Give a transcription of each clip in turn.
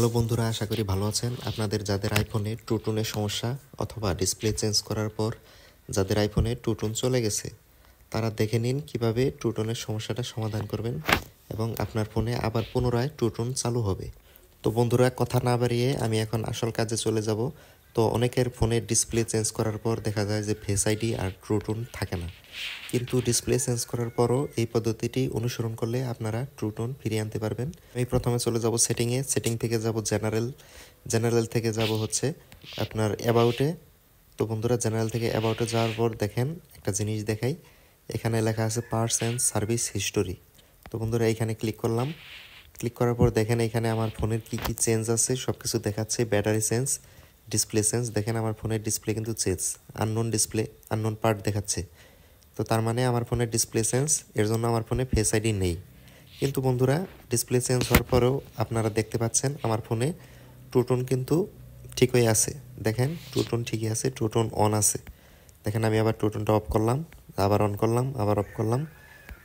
Hello বন্ধুরা, আশা করি ভালো আছেন। আপনাদের যাদের আইফোনে টুটুনের সমস্যা অথবা ডিসপ্লে চেঞ্জ করার পর যাদের আইফোনে টুটুন চলে গেছে, তারা দেখে নিন কিভাবে টুটুনের সমস্যাটা সমাধান করবেন এবং আপনার ফোনে আবার পুনরায় টুটুন চালু হবে। তো বন্ধুরা, কথা না বাড়িয়ে আমি এখন আসল কাজে চলে যাব। তো অনেকের ফোনে ডিসপ্লে চেঞ্জ করার পর দেখা যায় যে ফেস আইডি আর ট্রুটোন থাকে না, কিন্তু ডিসপ্লে চেঞ্জ করার পরও এই পদ্ধতিটি অনুসরণ করলে আপনারা ট্রুটোন ফিরিয়ে আনতে পারবেন। আমি প্রথমে চলে যাব সেটিং থেকে যাব জেনারেল থেকে যাব হচ্ছে আপনার অ্যাবাউটে। তো বন্ধুরা, জেনারেল থেকে অ্যাবাউটে যাওয়ার পর দেখেন একটা জিনিস দেখাই, এখানে লেখা আছে পার্টস অ্যান্ড সার্ভিস হিস্টোরি। তো বন্ধুরা, এইখানে ক্লিক করলাম। ক্লিক করার পর দেখেন এখানে আমার ফোনের কি কি চেঞ্জ আছে সব কিছু দেখাচ্ছে। ব্যাটারি চেঞ্জ, ডিসপ্লে চেঞ্জ, দেখেন আমার ফোনের ডিসপ্লে কিন্তু চেঞ্জ, আননোন পার্ট দেখাচ্ছে। তো তার মানে আমার ফোনের ডিসপ্লে চেঞ্জ, এর জন্য আমার ফোনে ফেস আইডি নেই। কিন্তু বন্ধুরা, ডিসপ্লে চেঞ্জ হওয়ার পরেও আপনারা দেখতে পাচ্ছেন আমার ফোনে টুটুন কিন্তু ঠিকই আছে। দেখেন টুটুন ঠিকই আছে, টুটুন অন আছে। দেখেন আমি আবার টুটুনটা অফ করলাম, আবার অন করলাম, আবার অফ করলাম।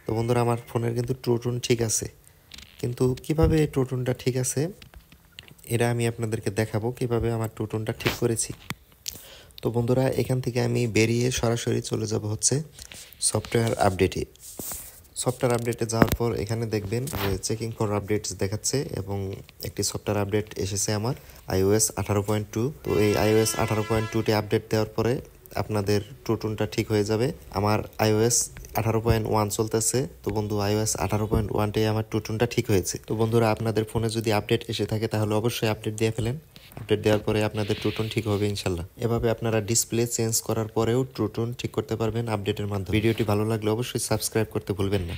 তো বন্ধুরা, আমার ফোনের কিন্তু টুটুন ঠিক আছে। কিন্তু কিভাবে টুটুনটা ঠিক আছে এটা আমি আপনাদেরকে দেখাবো কিভাবে আমার টুটুনটা ঠিক করেছি। তো বন্ধুরা, এখান থেকে আমি বেরিয়ে সরাসরি চলে যাব হচ্ছে সফটওয়্যার আপডেটে যাওয়ার পর এখানে দেখবেন যে চেকিং ফর আপডেটস দেখাচ্ছে এবং একটি সফটওয়্যার আপডেট এসেছে আমার iOS 18.2। তো এই iOS 18.2তে আপডেট দেওয়ার পরে আপনাদের টুটুনটা ঠিক হয়ে যাবে। আমার iOS 18.1 চলতেছে। তো বন্ধু, iOS 18.1টে আমার টুটুনটা ঠিক হয়েছে। তো বন্ধুরা, আপনাদের ফোনে যদি আপডেট এসে থাকে তাহলে অবশ্যই আপডেট দিয়ে ফেলেন। আপডেট দেওয়ার পরে আপনাদের টুটুন ঠিক হবে ইনশাল্লাহ। এভাবে আপনারা ডিসপ্লে চেঞ্জ করার পরেও টুটুন ঠিক করতে পারবেন আপডেটের মাধ্যমে। ভিডিওটি ভালো লাগলে অবশ্যই সাবস্ক্রাইব করতে ভুলবেন না।